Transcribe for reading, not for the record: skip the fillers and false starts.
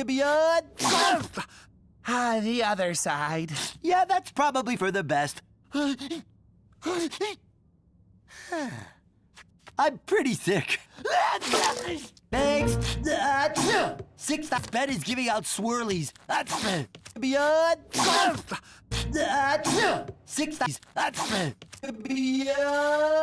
Beyond. The other side. Yeah, that's probably for the best. I'm pretty sick. Thanks. 6th bed is giving out swirlies. Beyond. 6th beyond.